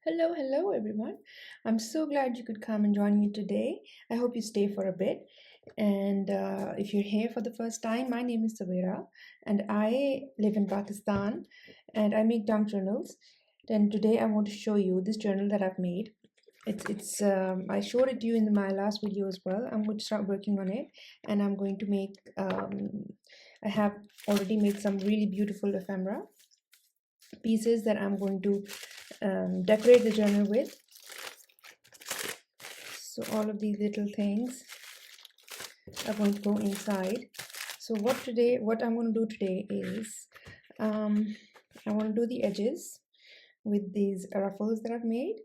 Hello everyone. I'm so glad you could come and join me today. I hope you stay for a bit. And if you're here for the first time, my name is Savera and I live in Pakistan and I make junk journals. And today I want to show you this journal that I've made. It's I showed it to you in my last video as well. I'm going to start working on it and I'm going to make I have already made some really beautiful ephemera pieces that I'm going to decorate the journal with. So all of these little things are going to go inside. So what I'm going to do today is I want to do the edges with these ruffles that I've made.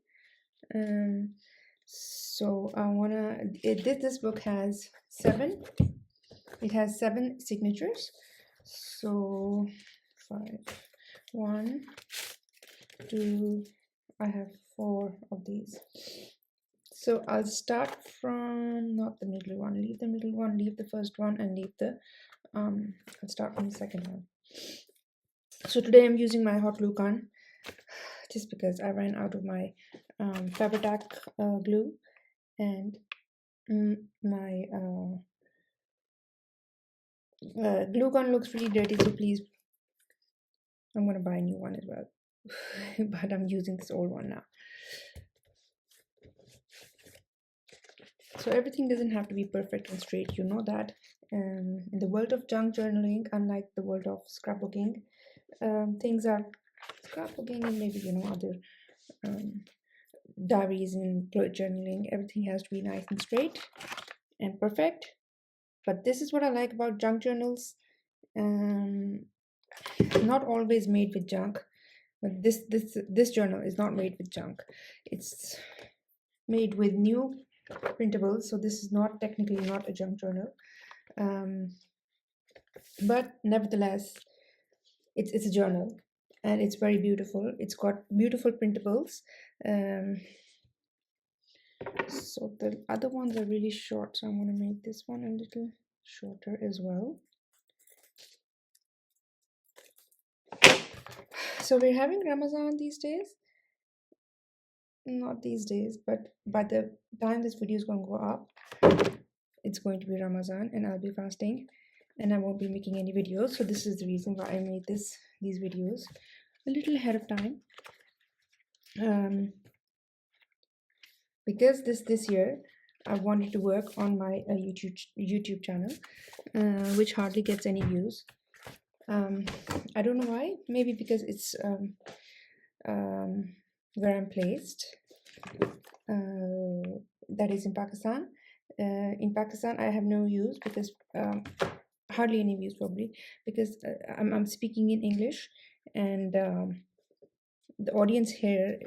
So I want to this book has seven signatures. So 5 1 2 I have 4 of these. So I'll start from not the middle one, leave the middle one, leave the first one, and leave the I'll start from the second one. So today I'm using my hot glue gun just because I ran out of my Fabri-Tac glue, and my glue gun looks really dirty, so please, I'm gonna buy a new one as well. But I'm using this old one now. So everything doesn't have to be perfect and straight, you know that. In the world of junk journaling, unlike the world of scrapbooking, things are scrapbooking and maybe other diaries and journaling, everything has to be nice and straight and perfect. But this is what I like about junk journals. Not always made with junk, but this journal is not made with junk. It's made with new printables, so this is not technically not a junk journal, but nevertheless it's a journal and it's very beautiful. It's got beautiful printables. So the other ones are really short, so I'm going to make this one a little shorter as well. So we're having Ramadan these days. Not these days, but by the time this video is going to go up, it's going to be Ramadan and I'll be fasting and I won't be making any videos. So this is the reason why I made these videos a little ahead of time. Because this year I wanted to work on my YouTube channel, which hardly gets any views. I don't know why. Maybe because it's where I'm placed, that is in Pakistan. In Pakistan, I have no views because hardly any views probably because I'm speaking in English, and the audience here,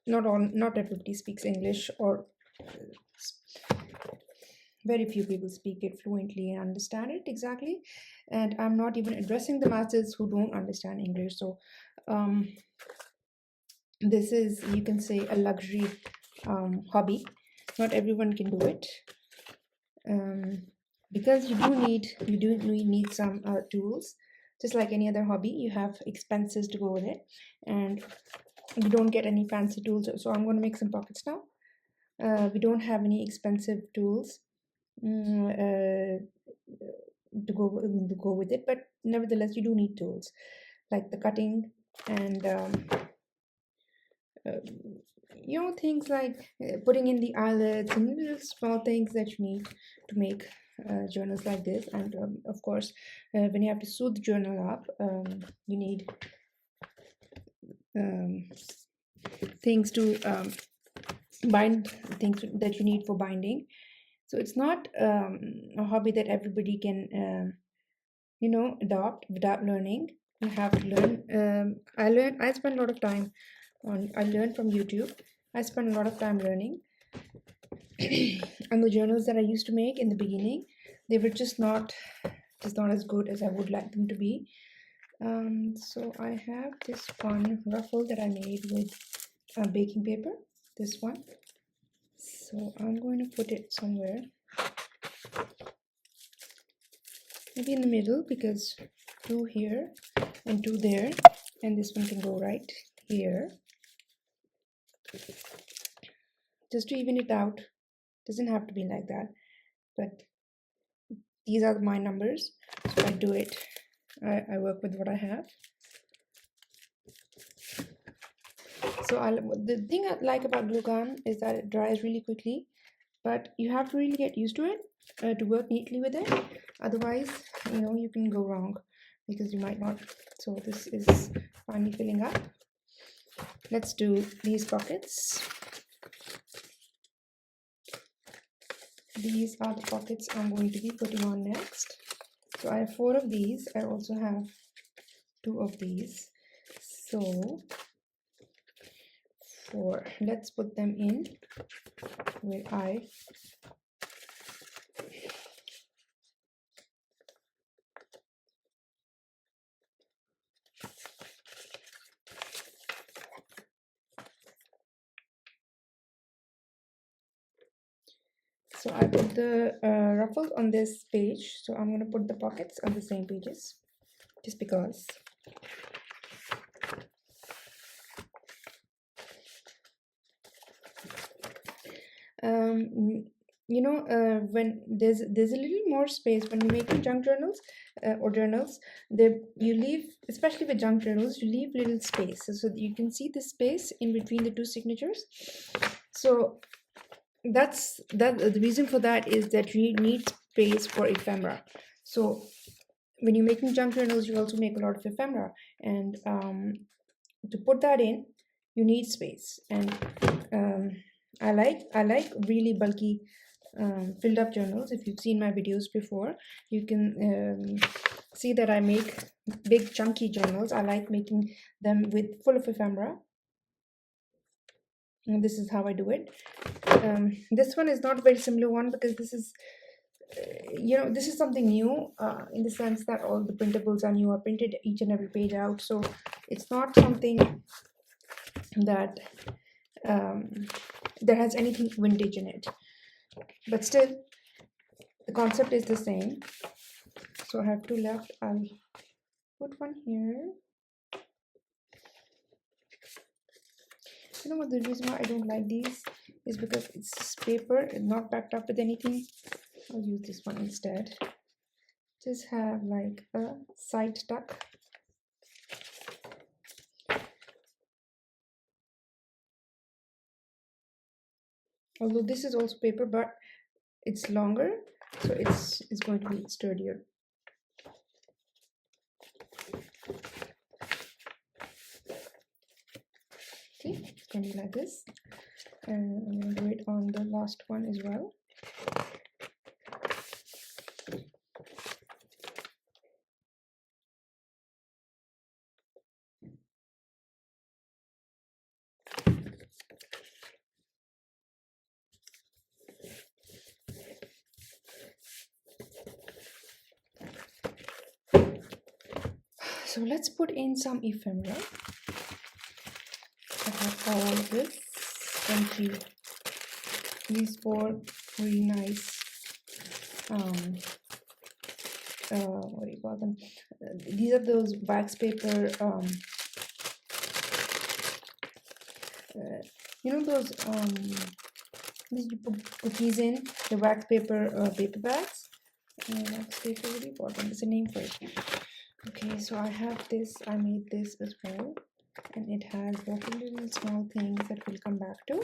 not everybody speaks English, or very few people speak it fluently and understand it exactly, and I'm not even addressing the masses who don't understand English. So this is, you can say, a luxury hobby. Not everyone can do it, because you do need some tools. Just like any other hobby, you have expenses to go with it, and you don't get any fancy tools. So I'm going to make some pockets now. We don't have any expensive tools to go with it, but nevertheless you do need tools like the cutting and things like putting in the eyelets and little small things that you need to make journals like this. And of course, when you have to sew the journal up, you need things to bind, things that you need for binding. So it's not a hobby that everybody can adopt without learning. You have to learn. I spent a lot of time I learned from YouTube. I spent a lot of time learning. And the journals that I used to make in the beginning, they were just not as good as I would like them to be. So I have this one ruffle that I made with baking paper, this one. So I'm going to put it somewhere, maybe in the middle, because 2 here and 2 there, and this one can go right here. just to even it out. Doesn't have to be like that, but these are my numbers, so I do it. I work with what I have. So the thing I like about glue gun is that it dries really quickly, but you have to really get used to it to work neatly with it. Otherwise, you can go wrong because you might not. So this is finally filling up. Let's do these pockets. These are the pockets I'm going to be putting on next. So I have 4 of these. I also have 2 of these. So 4. Let's put them in where So I put the ruffles on this page, so I'm going to put the pockets on the same pages, just because. When there's a little more space when you're making junk journals or journals, you leave, especially with junk journals, you leave little space, so you can see the space in between the 2 signatures. So the reason for that is that you need space for ephemera. So when you're making junk journals, you also make a lot of ephemera, and to put that in, you need space. And I like really bulky filled up journals. If you've seen my videos before, you can see that I make big chunky journals. I like making them with full of ephemera, and this is how I do it. This one is not a very similar one because this is this is something new in the sense that all the printables are new. I printed each and every page out, so it's not something that that has anything vintage in it, but still the concept is the same. So I have 2 left. I'll put one here. You know what, the reason why I don't like these is because it's paper, not backed up with anything. I'll use this one instead. Just have like a side tuck. Although this is also paper, but it's longer, so it's going to be sturdier. Okay, it's going to be like this, and I'm going to do it on the last one as well. So let's put in some ephemera. I have all of this. These 4 really nice what do you call them? These are those wax paper those you put cookies in the wax paper paper bags. Wax paper, what do you call them? There's a name for it. Okay, so I have this. I made this as well, and it has lots of little small things that we'll come back to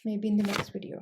maybe in the next video.